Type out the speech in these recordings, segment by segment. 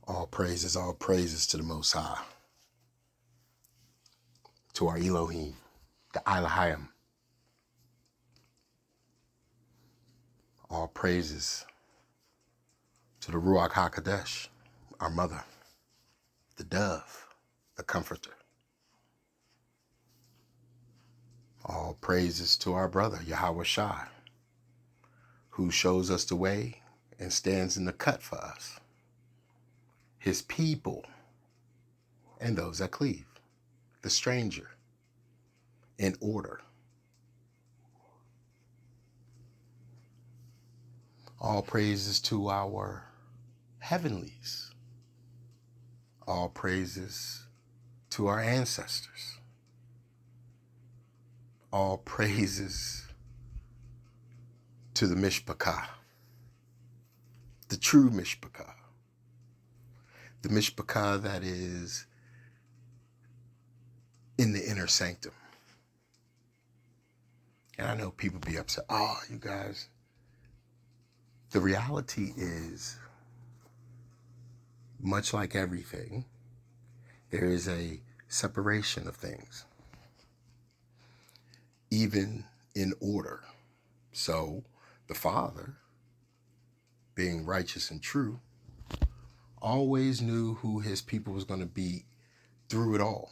All praises to the Most High, to our Elohim, the Elohim. All praises to the Ruach HaKodesh, our mother, the dove, the comforter. All praises to our brother, Yahweh Shai, who shows us the way and stands in the cut for us, his people, and those that cleave, the stranger, in order. All praises to our heavenlies. All praises to our ancestors. All praises to the Mishpachah, the true Mishpachah, the Mishpachah that is in the inner sanctum. And I know people be upset, oh, you guys. The reality is, much like everything, there is a separation of things, even in order. So the Father, being righteous and true, always knew who his people was going to be through it all.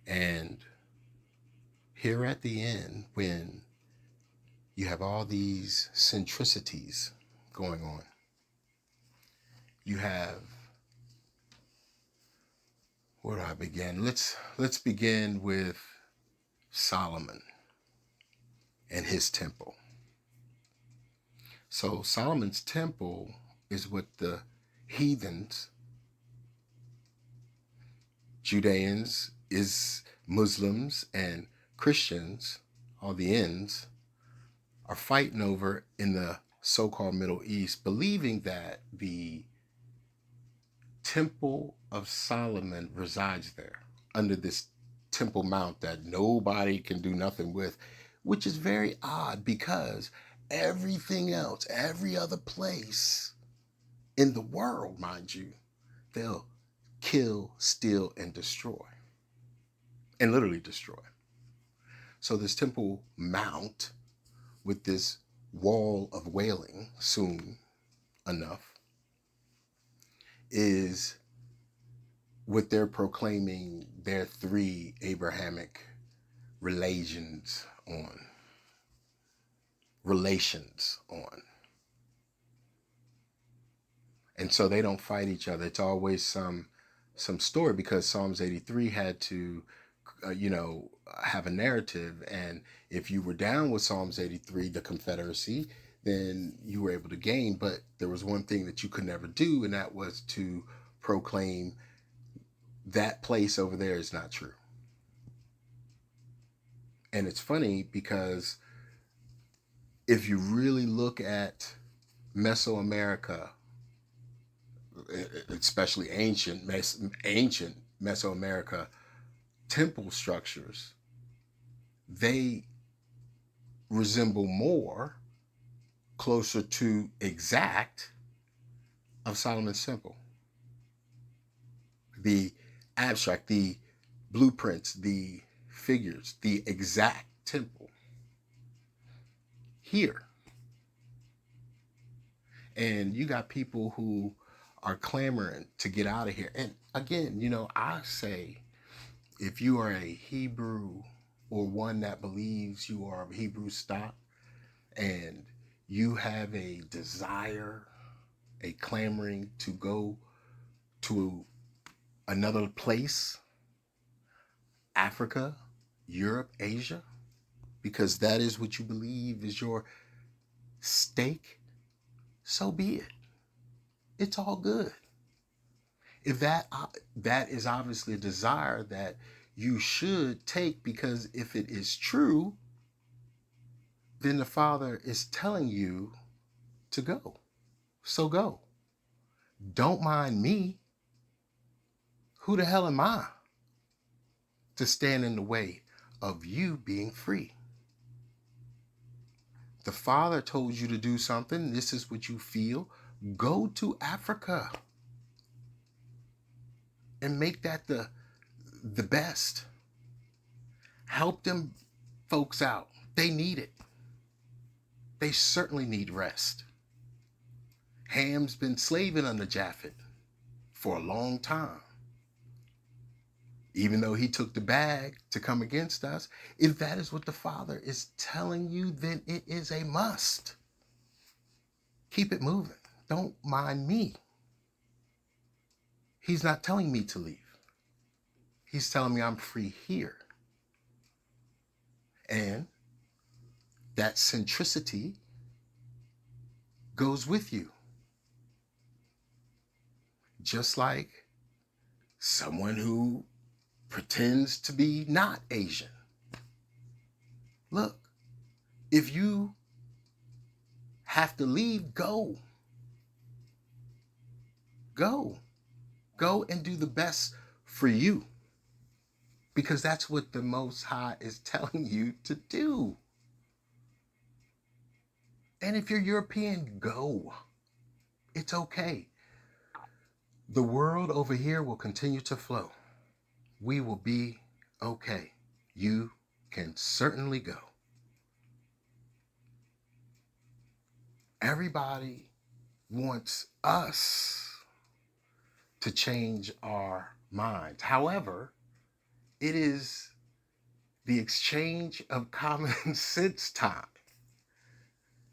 And here at the end, when you have all these centricities going on, you have, where do I begin? Let's begin with Solomon and his temple. So Solomon's temple is what the heathens, Judeans, Muslims, and Christians, all the ends, are fighting over in the so-called Middle East, believing that the Temple of Solomon resides there under this Temple Mount that nobody can do nothing with, which is very odd because everything else, every other place in the world, mind you, they'll kill, steal, and destroy. And literally destroy. So this Temple Mount with this wall of wailing, soon enough, is what they're proclaiming their three Abrahamic relations on. And so they don't fight each other. It's always some story, because Psalms 83 had to have a narrative. And if you were down with Psalms 83, the Confederacy, then you were able to gain. But there was one thing that you could never do, and that was to proclaim that place over there is not true. And it's funny because if you really look at Mesoamerica, especially ancient Mesoamerica temple structures, they resemble more closer to exact of Solomon's temple. The abstract, the blueprints, the figures, the exact temple here. And you got people who are clamoring to get out of here. And again, I say, if you are a Hebrew or one that believes you are of Hebrew stock and you have a desire, a clamoring to go to another place, Africa, Europe, Asia, because that is what you believe is your stake, so be it. It's all good. If that is obviously a desire that you should take, because if it is true, then the Father is telling you to go. So go. Don't mind me. Who the hell am I to stand in the way of you being free? The Father told you to do something. This is what you feel. Go to Africa and make that the best. Help them folks out. They need it. They certainly need rest. Ham's been slaving under Japhet for a long time. Even though he took the bag to come against us, if that is what the Father is telling you, then it is a must. Keep it moving. Don't mind me. He's not telling me to leave. He's telling me I'm free here. And that centricity goes with you. Just like someone who pretends to be not Asian. Look, if you have to leave, go. Go. Go and do the best for you. Because that's what the Most High is telling you to do. And if you're European, go. It's okay. The world over here will continue to flow. We will be okay. You can certainly go. Everybody wants us to change our minds. However, it is the exchange of common sense time.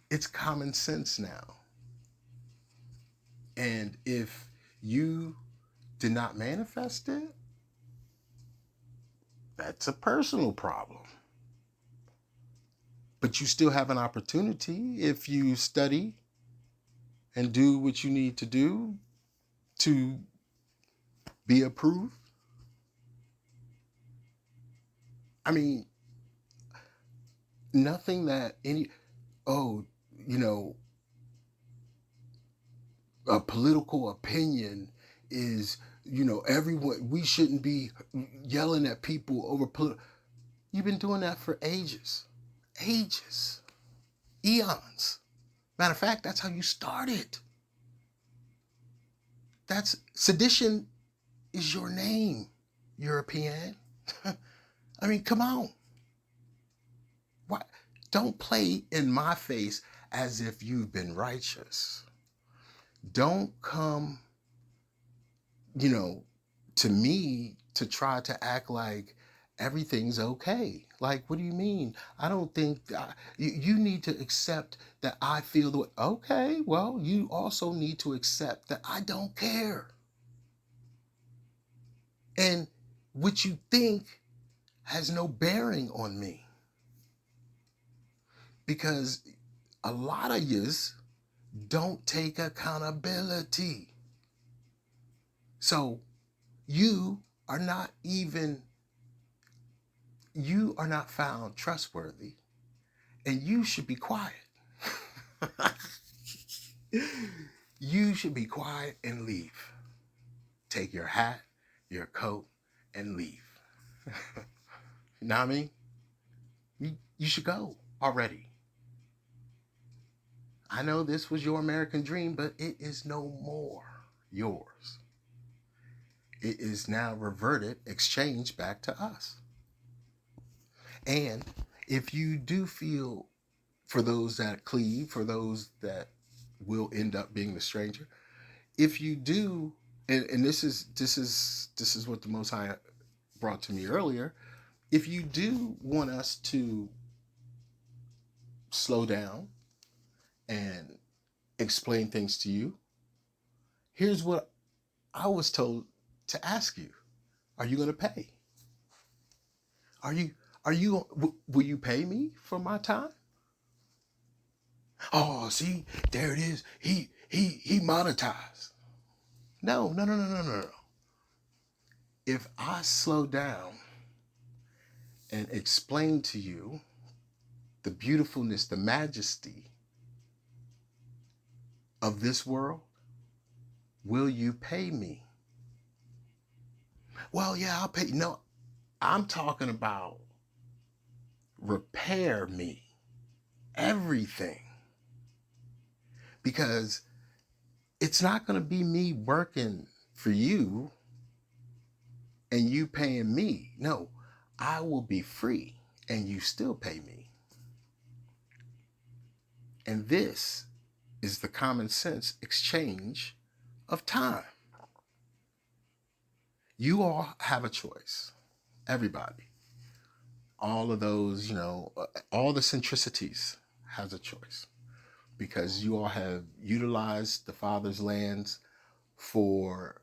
It's common sense now. And if you did not manifest it, that's a personal problem. But you still have an opportunity if you study and do what you need to do to be approved. I mean, nothing that a political opinion is, everyone, we shouldn't be yelling at people over political. You've been doing that for ages. Ages. Eons. Matter of fact, that's how you started. Sedition is your name, European. I mean, come on. Why? Don't play in my face as if you've been righteous. Don't come, to me to try to act like everything's okay. Like, what do you mean? I don't think you need to accept that I feel the way. Okay, well, you also need to accept that I don't care. And what you think has no bearing on me. Because a lot of yous don't take accountability. So you are not found trustworthy, and you should be quiet. You should be quiet and leave. Take your hat, your coat, and leave. You know what I mean? You should go already. I know this was your American dream, but it is no more yours. It is now reverted, exchanged back to us. And if you do feel, for those that cleave, for those that will end up being the stranger, if you do, and this is what the Most High brought to me earlier, if you do want us to slow down and explain things to you, here's what I was told to ask you. Are you going to pay? Will you pay me for my time? Oh, see, there it is. He monetized. No. If I slow down and explain to you the beautifulness, the majesty of this world, will you pay me? Well, yeah, I'll pay. No, I'm talking about repair me. Everything. Because It's not going to be me working for you and you paying me. No, I will be free and you still pay me. And this is the common sense exchange of time. You all have a choice. Everybody. All of those, all the centricities has a choice because you all have utilized the Father's lands for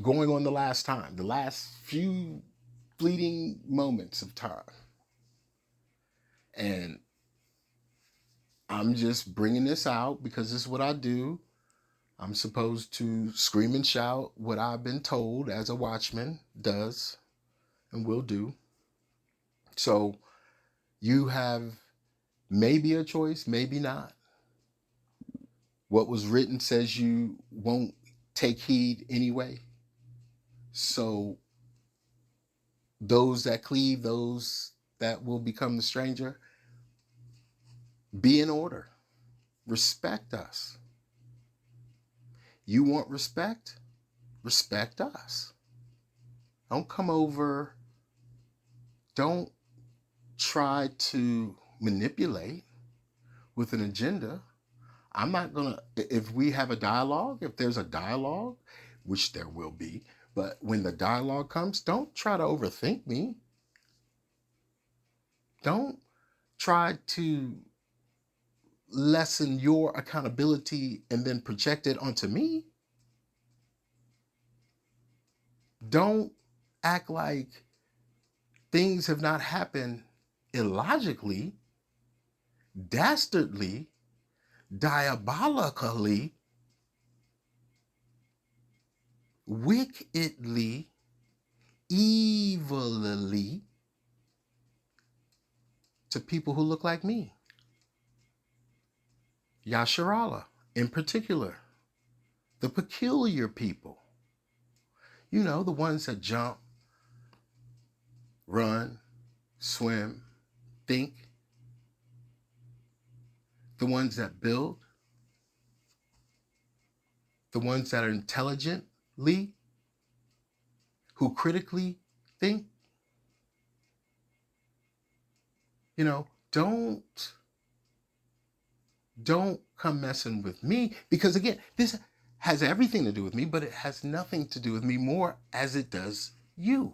going on the last few fleeting moments of time. And I'm just bringing this out because this is what I do. I'm supposed to scream and shout what I've been told as a watchman does and will do. So you have maybe a choice, maybe not. What was written says you won't take heed anyway. So those that cleave, those that will become the stranger, be in order. Respect us. You want respect? Respect us. Don't come over. Don't try to manipulate with an agenda. I'm not going to, if we have a dialogue, if there's a dialogue, which there will be, but when the dialogue comes, don't try to overthink me. Don't try to lessen your accountability and then project it onto me. Don't act like things have not happened illogically, dastardly, diabolically, wickedly, evilly to people who look like me. Yasharala, in particular, the peculiar people. The ones that jump, run, swim, think. The ones that build. The ones that are intelligently, who critically think. Don't come messing with me because, again, this has everything to do with me, but it has nothing to do with me more as it does you.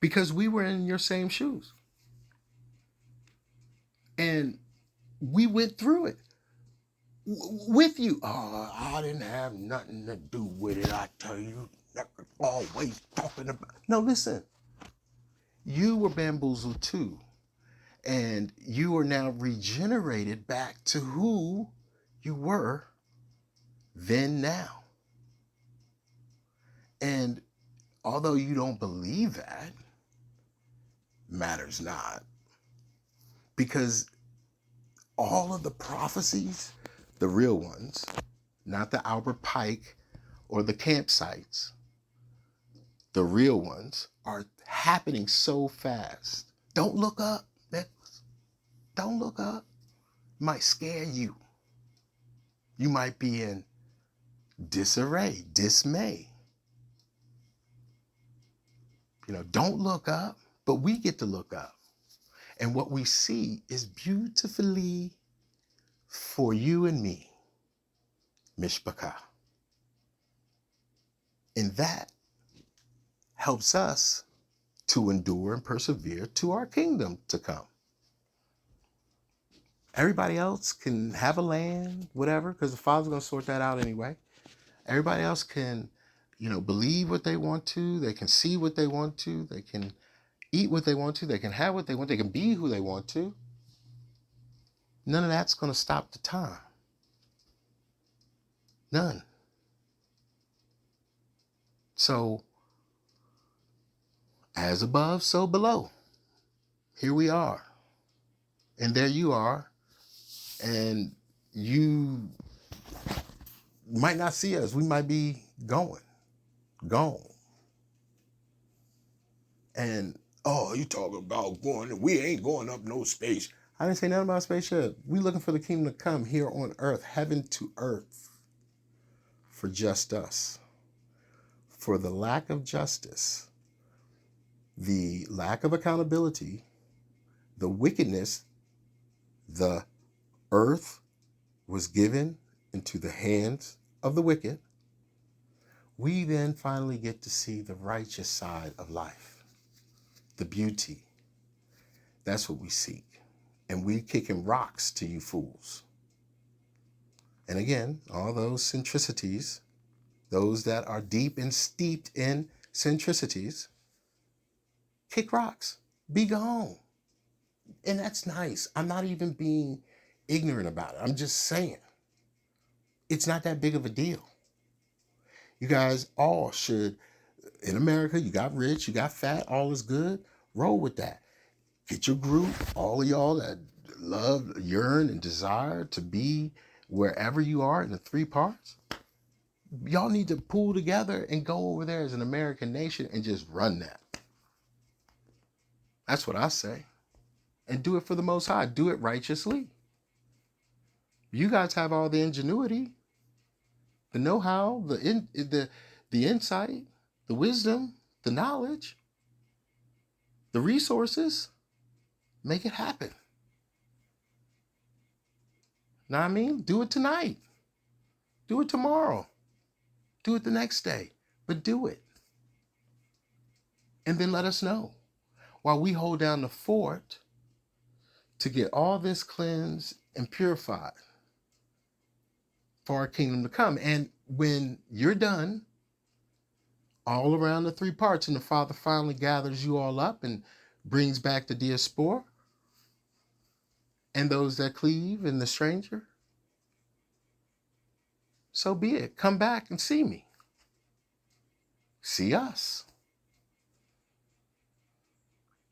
Because we were in your same shoes. And we went through it with you. Oh, I didn't have nothing to do with it, I tell you. Always talking about. No, listen. You were bamboozled too. And you are now regenerated back to who you were then now. And although you don't believe that, matters not. Because all of the prophecies, the real ones, not the Albert Pike or the campsites, the real ones are happening so fast. Don't look up. Don't look up. It might scare you. You might be in disarray, dismay. Don't look up, but we get to look up. And what we see is beautifully for you and me, Mishpachah. And that helps us to endure and persevere to our kingdom to come. Everybody else can have a land, whatever, because the Father's going to sort that out anyway. Everybody else can, believe what they want to. They can see what they want to. They can eat what they want to. They can have what they want. They can be who they want to. None of that's going to stop the time. None. So, as above, so below. Here we are. And there you are. And you might not see us. We might be gone. And, oh, you talking about going, we ain't going up no space. I didn't say nothing about a spaceship. We looking for the kingdom to come here on earth, heaven to earth, for just us. For the lack of justice, the lack of accountability, the wickedness, the earth was given into the hands of the wicked. We then finally get to see the righteous side of life, the beauty. That's what we seek. And we kicking rocks to you fools. And again, all those centricities, those that are deep and steeped in centricities, kick rocks, be gone. And that's nice. I'm not even being ignorant about it. I'm just saying it's not that big of a deal. You guys all should, in America, you got rich, you got fat, all is good. Roll with that. Get your group, all of y'all that love, yearn, and desire to be wherever you are in the three parts. Y'all need to pull together and go over there as an American nation and just run that. That's what I say. And do it for the Most High. Do it righteously. You guys have all the ingenuity, the know-how, the insight, the wisdom, the knowledge, the resources. Make it happen. Know what I mean? Do it tonight. Do it tomorrow. Do it the next day. But do it. And then let us know. While we hold down the fort to get all this cleansed and purified for our kingdom to come. And when you're done, all around the three parts, and the Father finally gathers you all up and brings back the diaspora and those that cleave and the stranger, so be it. Come back and see me. See us.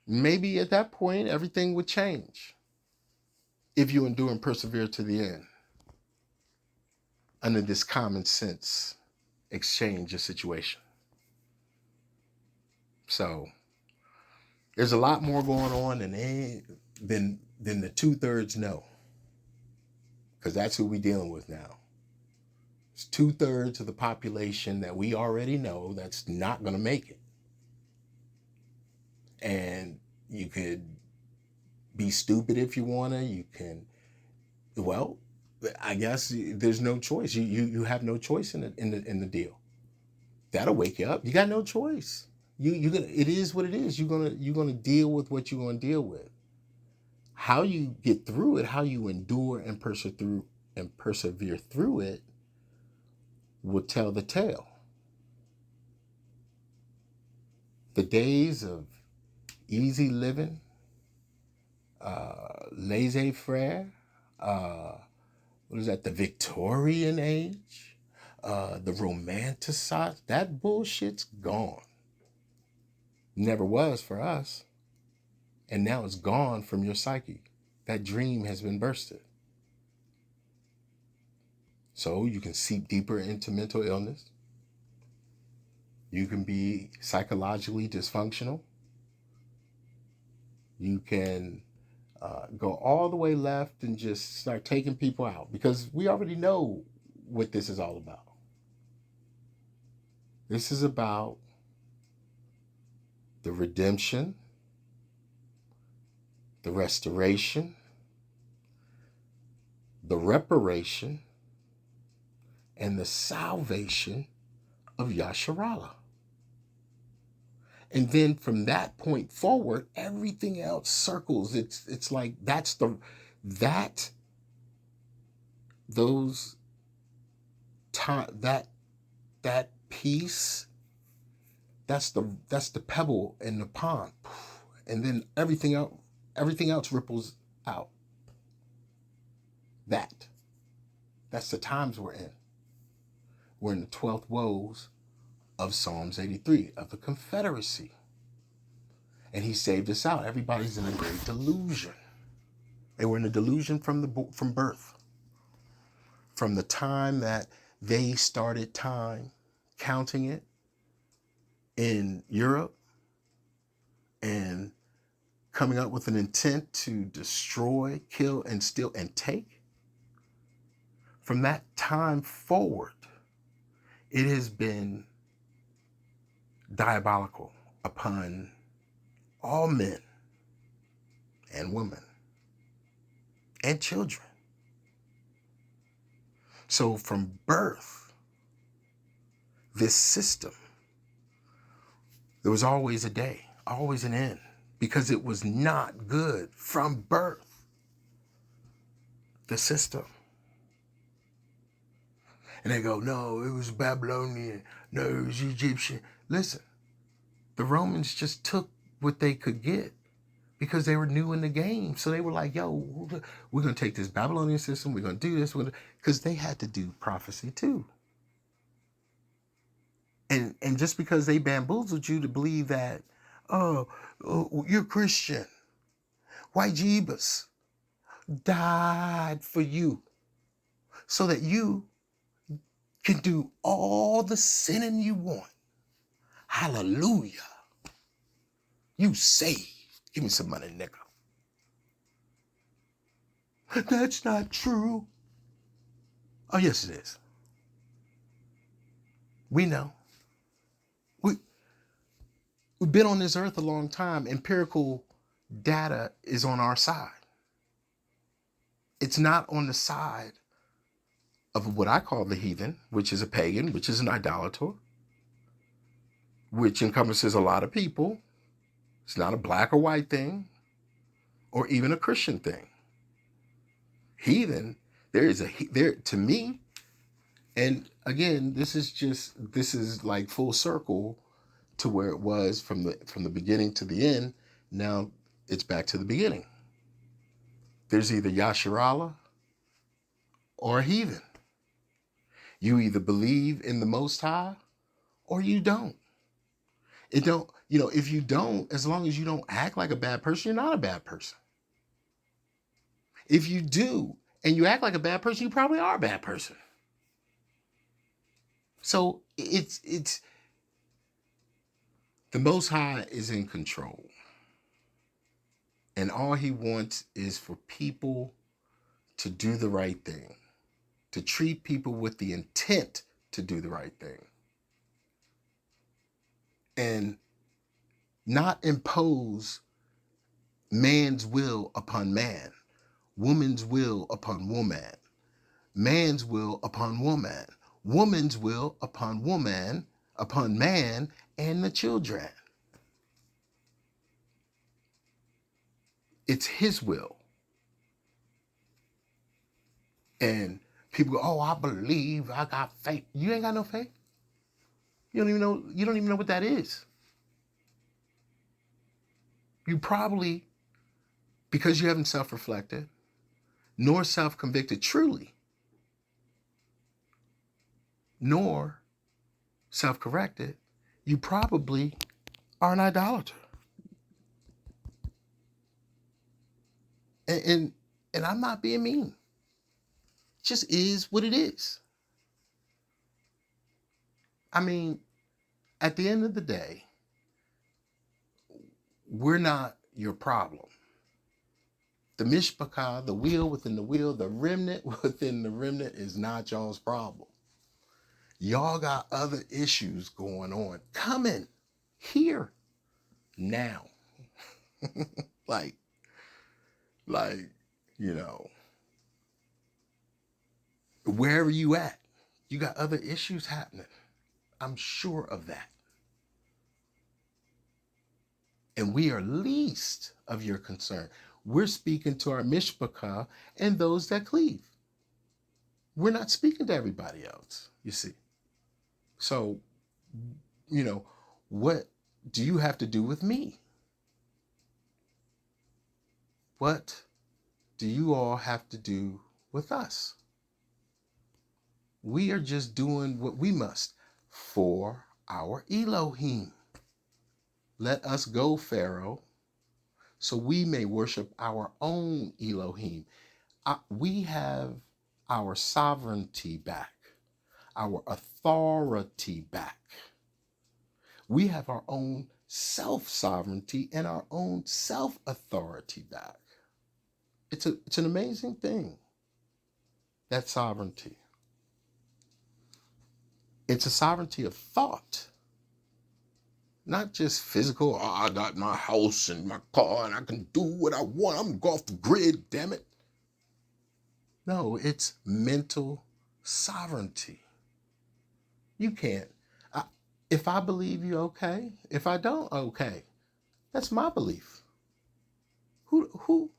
Maybe at that point, everything would change if you endure and persevere to the end under this common sense exchange of situation. So there's a lot more going on than the 2/3 know, because that's who we're dealing with now. It's 2/3 of the population that we already know that's not going to make it. And you could be stupid if you want to. You can, well, I guess there's no choice. You have no choice in the deal. That'll wake you up. You got no choice. It is what it is. You're gonna deal with what you're gonna deal with. How you get through it, how you endure and persevere through it, will tell the tale. The days of easy living, laissez-faire, what is that? The Victorian age, the romanticized. That bullshit's gone. Never was for us. And now it's gone from your psyche. That dream has been bursted. So you can seep deeper into mental illness. You can be psychologically dysfunctional. You can go all the way left and just start taking people out, because we already know what this is all about. This is about the redemption, the restoration, the reparation, and the salvation of Yasharallah. And then from that point forward, everything else circles. It's like that piece, that's the pebble in the pond. And then everything else ripples out. That's the times we're in. We're in the 12th woes of Psalms 83, of the Confederacy. And he saved us out. Everybody's in a great delusion. They were in a delusion from birth. From the time that they started time counting it in Europe and coming up with an intent to destroy, kill, and steal, and take. From that time forward, it has been diabolical upon all men and women and children. So from birth, this system, there was always a day, always an end, because it was not good from birth. The system. And they go, no, it was Babylonian, no, it was Egyptian. Listen, the Romans just took what they could get because they were new in the game. So they were like, yo, we're going to take this Babylonian system, we're going to do this, because they had to do prophecy too. And just because they bamboozled you to believe that, oh, you're Christian, white Jesus died for you so that you can do all the sinning you want. Hallelujah. You saved. Give me some money, nigga. That's not true. Oh, yes, it is. We know. We've been on this earth a long time. Empirical data is on our side. It's not on the side of what I call the heathen, which is a pagan, which is an idolater, which encompasses a lot of people. It's not a black or white thing, or even a Christian thing. Heathen, there to me, and again, this is like full circle to where it was from the beginning to the end. Now it's back to the beginning. There's either Yasharala or a heathen. You either believe in the Most High or you don't. If you don't, as long as you don't act like a bad person, you're not a bad person. If you do and you act like a bad person, you probably are a bad person. So it's the Most High is in control. And all he wants is for people to do the right thing, to treat people with the intent to do the right thing, and not impose man's will upon man, woman's will upon woman, man's will upon woman, woman's will upon woman, upon man and the children. It's his will. And people go, oh, I believe, I got faith. You ain't got no faith. You don't even know what that is. You probably, because you haven't self-reflected, nor self-convicted truly, nor self-corrected, you probably are an idolater. And I'm not being mean. It just is what it is. I mean, at the end of the day, we're not your problem. The mishpachah, the wheel within the wheel, the remnant within the remnant is not y'all's problem. Y'all got other issues going on, coming here now. like, wherever you at, you got other issues happening. I'm sure of that. And we are least of your concern. We're speaking to our mishpachah and those that cleave. We're not speaking to everybody else, you see. So, what do you have to do with me? What do you all have to do with us? We are just doing what we must for our Elohim. Let us go, Pharaoh, so we may worship our own Elohim. We have our sovereignty back, our authority back. We have our own self-sovereignty and our own self-authority back. It's an amazing thing, that sovereignty. It's a sovereignty of thought, not just physical. Oh, I got my house and my car and I can do what I want. I'm gonna go off the grid, damn it. No, it's mental sovereignty. You can't. If I believe you, okay. If I don't, okay. That's my belief. Who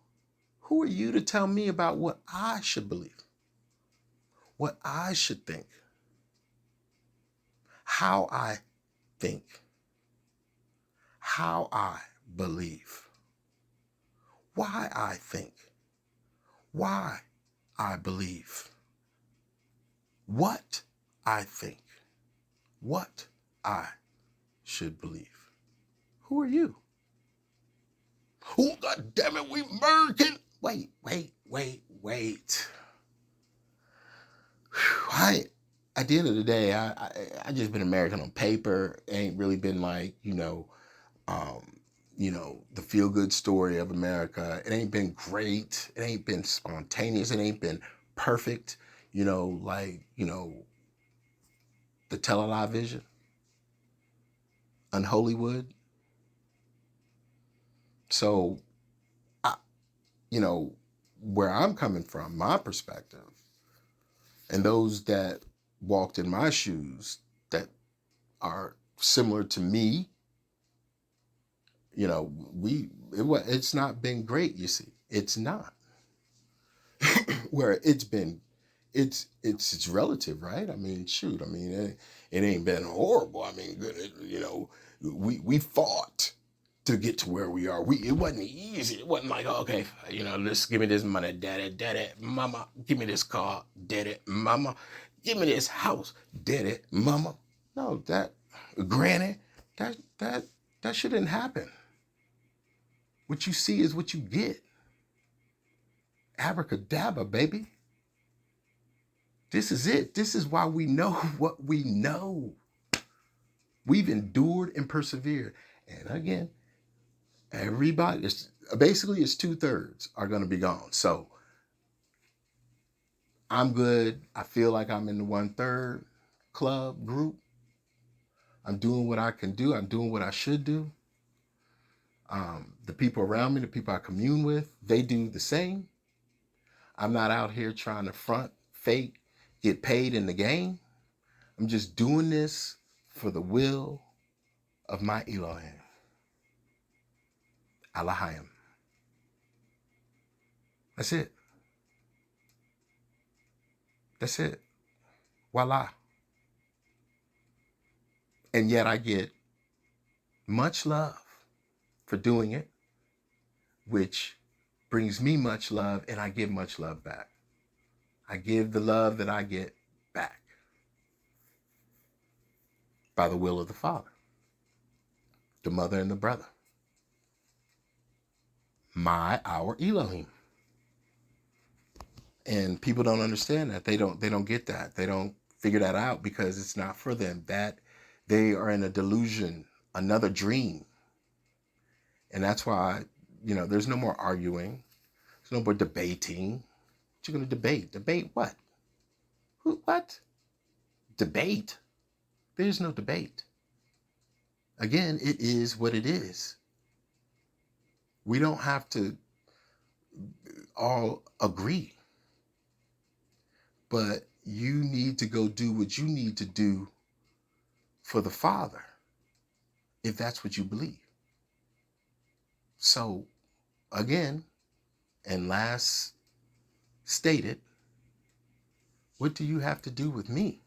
are you to tell me about what I should believe? What I should think? How I think? How I believe? Why I think? Why I believe? What I think? What I should believe? Who are you? Oh, God damn it, we American. Wait. At the end of the day, I just been American on paper. It ain't really been like, the feel good story of America. It ain't been great. It ain't been spontaneous. It ain't been perfect. The television, Unholywood. So, where I'm coming from, my perspective, and those that walked in my shoes that are similar to me, it's not been great. You see, it's not. Where it's relative, right? I mean, shoot, it ain't been horrible. I mean, we fought to get to where we are. It wasn't easy. It wasn't like, okay, let's give me this money, daddy, mama, give me this car, daddy, mama, give me this house, daddy, mama. No, granny, that shouldn't happen. What you see is what you get. Abracadabra, baby. This is it. This is why we know what we know. We've endured and persevered. And again, everybody, it's 2/3 are going to be gone. So I'm good. I feel like I'm in the 1/3 club group. I'm doing what I can do. I'm doing what I should do. The people around me, the people I commune with, they do the same. I'm not out here trying to front, fake, get paid in the game. I'm just doing this for the will of my Elohim. Alahayim. That's it. That's it. Voila. And yet I get much love for doing it, which brings me much love, and I give much love back. I give the love that I get back by the will of the Father, the mother, and the brother. Our Elohim. And people don't understand that. They don't get that. They don't figure that out because it's not for them. That they are in a delusion, another dream. And that's why, there's no more arguing. There's no more debating. What you going to debate? Debate what? What? Debate? There's no debate. Again, it is what it is. We don't have to all agree. But you need to go do what you need to do for the Father, if that's what you believe. So, again, and last stated, what do you have to do with me?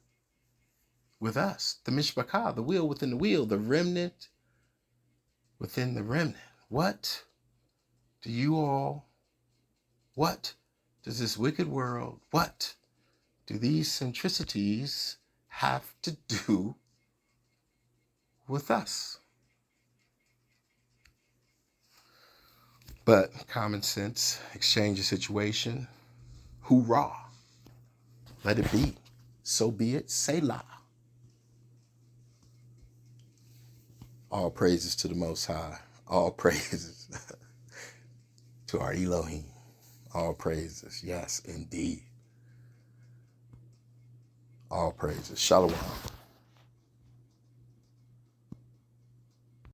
With us? The mishpachah, the wheel within the wheel, the remnant within the remnant. What does this wicked world, what do these centricities have to do with us? But common sense, exchange the situation. Hoorah. Let it be. So be it. Selah. All praises to the Most High. All praises to our Elohim. All praises. Yes, indeed. All praises. Shalom.